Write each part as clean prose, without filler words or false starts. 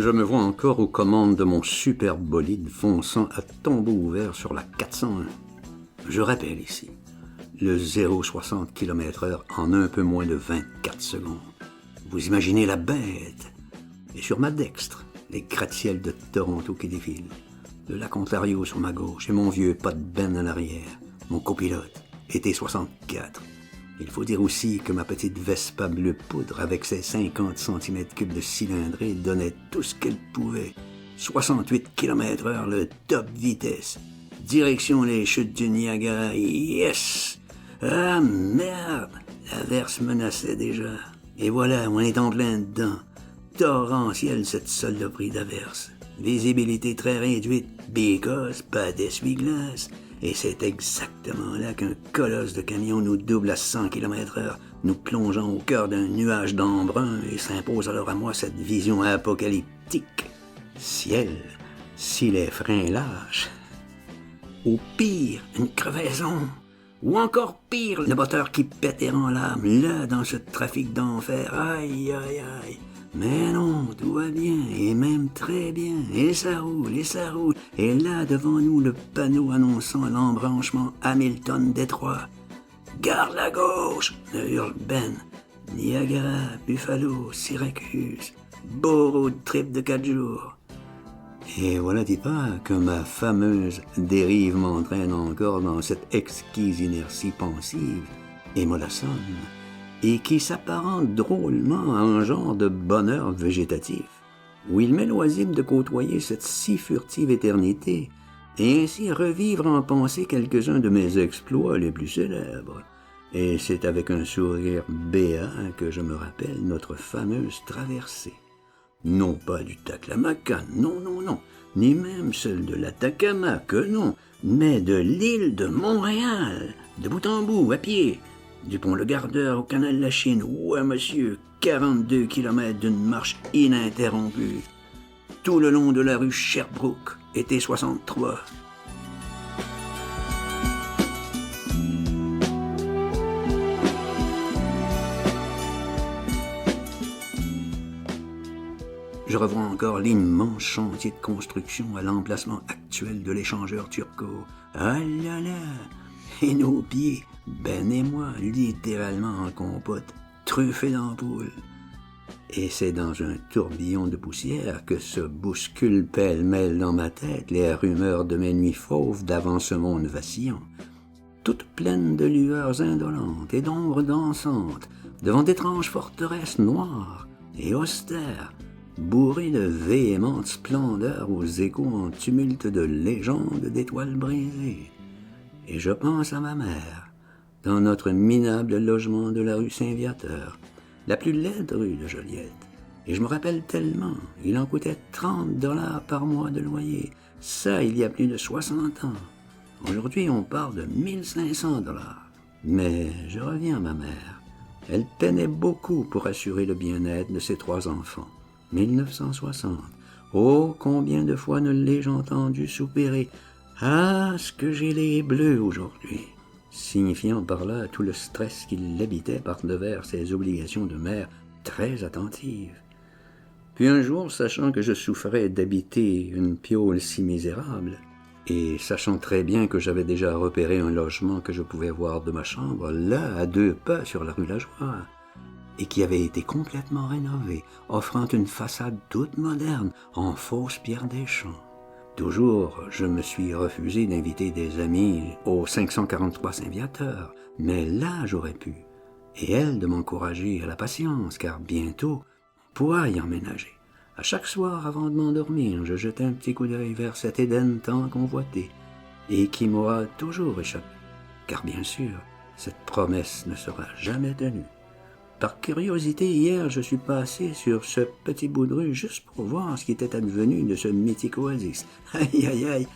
Je me vois encore aux commandes de mon superbe bolide fonçant à tombeau ouvert sur la 401. Je rappelle ici, le 0,60 km/h en un peu moins de 24 secondes. Vous imaginez la bête. Et sur ma dextre, les gratte-ciels de Toronto qui défilent. Le lac Ontario sur ma gauche et mon vieux pas de benne à l'arrière. Mon copilote, été 64. Il faut dire aussi que ma petite Vespa bleu poudre, avec ses 50 cm3 de cylindrée, donnait tout ce qu'elle pouvait. 68 km/h, le top vitesse. Direction les chutes du Niagara, yes! Ah merde! L'averse menaçait déjà. Et voilà, on est en plein dedans. Torrentielle, cette saloperie d'averse. Visibilité très réduite, because pas d'essuie-glace. Et c'est exactement là qu'un colosse de camion nous double à 100 km/h, nous plongeant au cœur d'un nuage d'embrun et s'impose alors à moi cette vision apocalyptique. Ciel, si les freins lâchent. Au pire, une crevaison. Ou encore pire, le moteur qui pète en larmes, là, dans ce trafic d'enfer. Aïe, aïe, aïe. Mais non, tout va bien, et même très bien, et ça roule, et ça roule. Et là, devant nous, le panneau annonçant l'embranchement Hamilton-Détroit. Garde la gauche, hurle Ben. Niagara, Buffalo, Syracuse, beau road trip de 4 jours. Et voilà, dis pas que ma fameuse dérive m'entraîne encore dans cette exquise inertie pensive et mollassonne, et qui s'apparente drôlement à un genre de bonheur végétatif, où il m'est loisible de côtoyer cette si furtive éternité, et ainsi revivre en pensée quelques-uns de mes exploits les plus célèbres. Et c'est avec un sourire béat que je me rappelle notre fameuse traversée. Non pas du Taklamakan, non, ni même celle de l'Atacama, que non, mais de l'île de Montréal, de bout en bout, à pied, du pont Le Gardeur au canal de la Chine, ouais monsieur, 42 km d'une marche ininterrompue, tout le long de la rue Sherbrooke, été 63. Je revois encore l'immense chantier de construction à l'emplacement actuel de l'échangeur Turco. Ah là là! Et nos pieds, Ben et moi, littéralement en compote, truffés d'ampoules. Et c'est dans un tourbillon de poussière que se bousculent pêle-mêle dans ma tête les rumeurs de mes nuits fauves d'avant ce monde vacillant, toutes pleines de lueurs indolentes et d'ombres dansantes, devant d'étranges forteresses noires et austères, bourré de véhémentes splendeurs aux échos en tumulte de légendes d'étoiles brisées. Et je pense à ma mère, dans notre minable logement de la rue Saint-Viateur, la plus laide rue de Joliette. Et je me rappelle tellement, il en coûtait 30 $ par mois de loyer. Ça, il y a plus de 60 ans. Aujourd'hui, on parle de 1500 $. Mais je reviens à ma mère. Elle peinait beaucoup pour assurer le bien-être de ses 3 enfants. 1960. Oh, combien de fois ne l'ai-je entendu soupirer « Ah, ce que j'ai les bleus aujourd'hui !» signifiant par là tout le stress qui l'habitait par-devers ses obligations de mère très attentive. Puis un jour, sachant que je souffrais d'habiter une piaule si misérable, et sachant très bien que j'avais déjà repéré un logement que je pouvais voir de ma chambre, là, à 2 pas sur la rue Lajoie, et qui avait été complètement rénové, offrant une façade toute moderne, en fausse pierre des champs. Toujours, je me suis refusé d'inviter des amis au 543 Saint-Viateur, mais là j'aurais pu, et elle de m'encourager à la patience, car bientôt on pourra y emménager. À chaque soir, avant de m'endormir, je jetais un petit coup d'œil vers cet Éden tant convoité, et qui m'aura toujours échappé, car bien sûr, cette promesse ne sera jamais tenue. Par curiosité, hier, je suis passé sur ce petit bout de rue juste pour voir ce qui était advenu de ce mythique oasis. Aïe, aïe, aïe,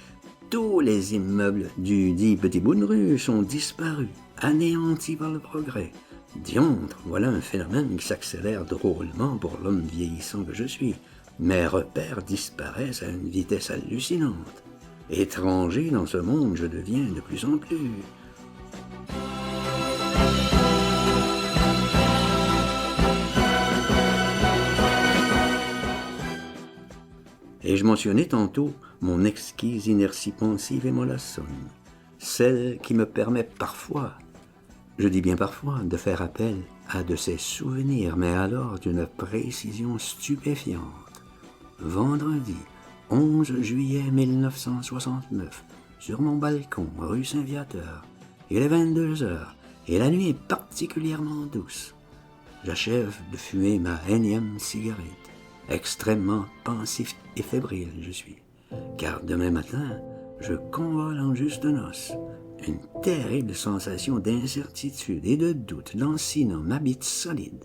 tous les immeubles du dit petit bout de rue sont disparus, anéantis par le progrès. Diantre, voilà un phénomène qui s'accélère drôlement pour l'homme vieillissant que je suis. Mes repères disparaissent à une vitesse hallucinante. Étranger dans ce monde, je deviens de plus en plus. Et je mentionnais tantôt mon exquise inertie pensive et mollassonne, celle qui me permet parfois, je dis bien parfois, de faire appel à de ces souvenirs, mais alors d'une précision stupéfiante. Vendredi 11 juillet 1969, sur mon balcon, rue Saint-Viateur, il est 22 heures, et la nuit est particulièrement douce. J'achève de fumer ma énième cigarette. Extrêmement pensif et fébrile je suis, car demain matin, je convole en juste noces. Une terrible sensation d'incertitude et de doute lancinant m'habite solide.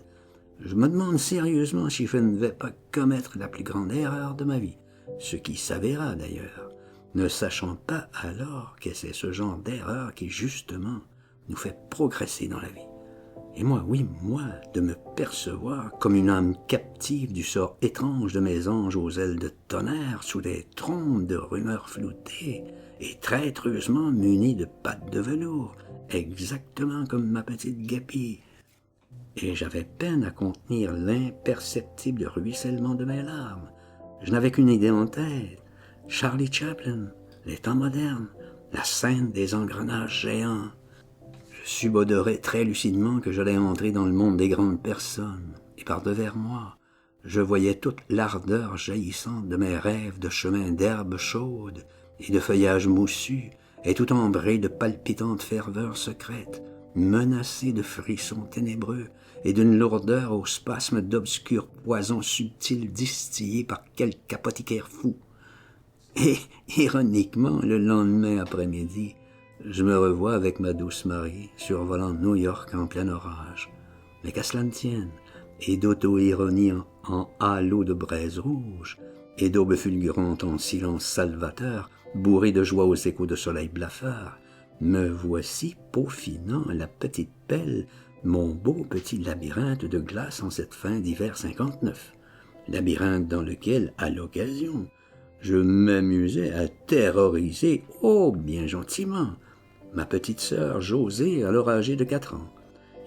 Je me demande sérieusement si je ne vais pas commettre la plus grande erreur de ma vie, ce qui s'avéra d'ailleurs, ne sachant pas alors que c'est ce genre d'erreur qui, justement, nous fait progresser dans la vie. Et moi, oui, moi, de me percevoir comme une âme captive du sort étrange de mes anges aux ailes de tonnerre sous des trompes de rumeurs floutées et traîtreusement munis de pattes de velours, exactement comme ma petite guépille. Et j'avais peine à contenir l'imperceptible ruissellement de mes larmes. Je n'avais qu'une idée en tête, Charlie Chaplin, les temps modernes, la scène des engrenages géants. Je subodorais très lucidement que j'allais entrer dans le monde des grandes personnes, et par-devers moi, je voyais toute l'ardeur jaillissante de mes rêves de chemins d'herbes chaudes et de feuillages moussus, et tout embré de palpitantes ferveurs secrètes, menacé de frissons ténébreux et d'une lourdeur aux spasmes d'obscurs poisons subtils distillés par quelque apothicaire fou. Et, ironiquement, le lendemain après-midi, je me revois avec ma douce Marie, survolant New York en plein orage. Mais qu'à cela ne tienne, et d'auto-ironie en halo de braise rouge, et d'aube fulgurante en silence salvateur, bourré de joie aux échos de soleil blafard, me voici peaufinant à la petite pelle mon beau petit labyrinthe de glace en cette fin d'hiver 59. Labyrinthe dans lequel, à l'occasion, je m'amusais à terroriser, oh bien gentiment, ma petite sœur Josée, alors âgée de 4 ans.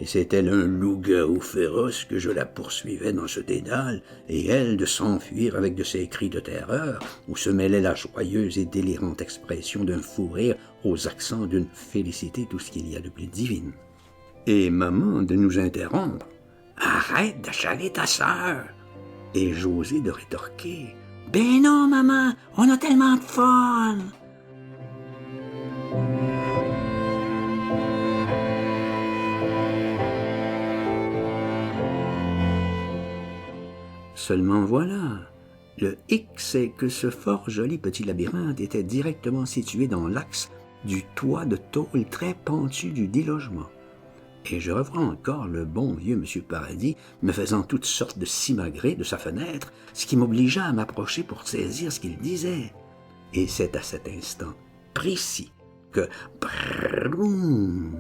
Et c'est elle un loup-garou féroce que je la poursuivais dans ce dédale, et elle de s'enfuir avec de ses cris de terreur, où se mêlait la joyeuse et délirante expression d'un fou rire aux accents d'une félicité tout ce qu'il y a de plus divine. Et maman de nous interrompre. « Arrête de chaler ta sœur !» Et Josée de rétorquer. « Ben non, maman, on a tellement de fun !» Seulement voilà, le hic, c'est que ce fort joli petit labyrinthe était directement situé dans l'axe du toit de tôle très pentu du dit logement. Et je revois encore le bon vieux M. Paradis me faisant toutes sortes de simagrées de sa fenêtre, ce qui m'obligea à m'approcher pour saisir ce qu'il disait. Et c'est à cet instant précis que, brrrroum,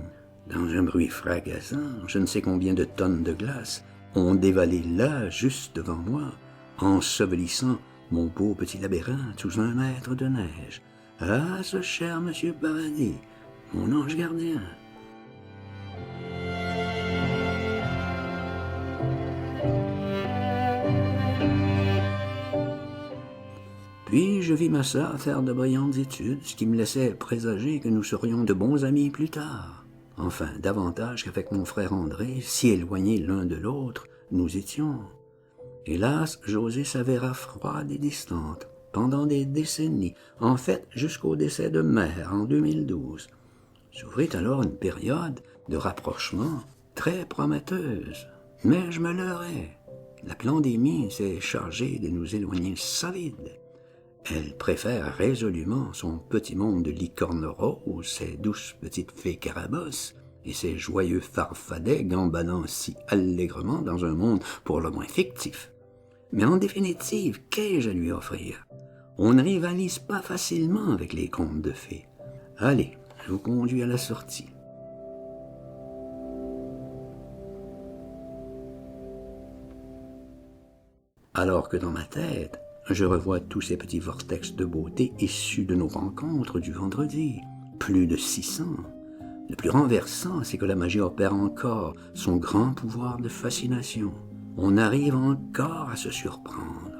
dans un bruit fracassant, je ne sais combien de tonnes de glace ont dévalé là, juste devant moi, ensevelissant mon beau petit labyrinthe sous un mètre de neige. Ah, ce cher M. Paradis, mon ange gardien! Puis je vis ma sœur faire de brillantes études, ce qui me laissait présager que nous serions de bons amis plus tard. Enfin, davantage qu'avec mon frère André, si éloignés l'un de l'autre, nous étions. Hélas, Josée s'avéra froide et distante, pendant des décennies, en fait jusqu'au décès de mère en 2012. S'ouvrit alors une période de rapprochement très prometteuse. Mais je me leurrais. La pandémie s'est chargée de nous éloigner solide. Elle préfère résolument son petit monde de licorne rose, ses douces petites fées carabosses et ses joyeux farfadets gambalant si allègrement dans un monde pour le moins fictif. Mais en définitive, qu'ai-je à lui offrir? On ne rivalise pas facilement avec les contes de fées. Allez, je vous conduis à la sortie. Alors que dans ma tête, je revois tous ces petits vortex de beauté issus de nos rencontres du vendredi. Plus de 600. Le plus renversant, c'est que la magie opère encore son grand pouvoir de fascination. On arrive encore à se surprendre.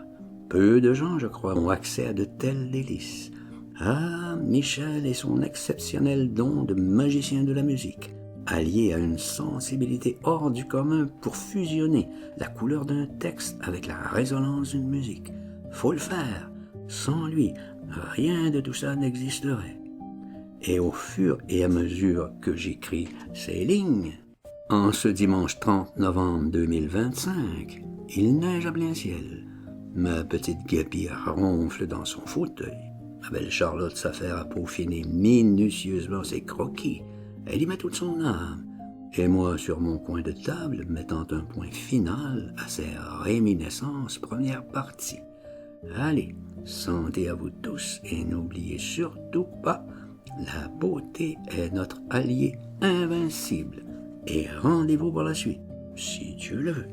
Peu de gens, je crois, ont accès à de tels délices. Ah, Michel et son exceptionnel don de magicien de la musique, allié à une sensibilité hors du commun pour fusionner la couleur d'un texte avec la résonance d'une musique. Faut le faire. Sans lui, rien de tout ça n'existerait. Et au fur et à mesure que j'écris ces lignes, en ce dimanche 30 novembre 2025, il neige à plein ciel. Ma petite Gabi ronfle dans son fauteuil. Ma belle Charlotte s'affaire à peaufiner minutieusement ses croquis. Elle y met toute son âme. Et moi, sur mon coin de table, mettant un point final à ces réminiscences première partie. Allez, santé à vous tous et n'oubliez surtout pas, la beauté est notre allié invincible. Et rendez-vous pour la suite, si Dieu le veut.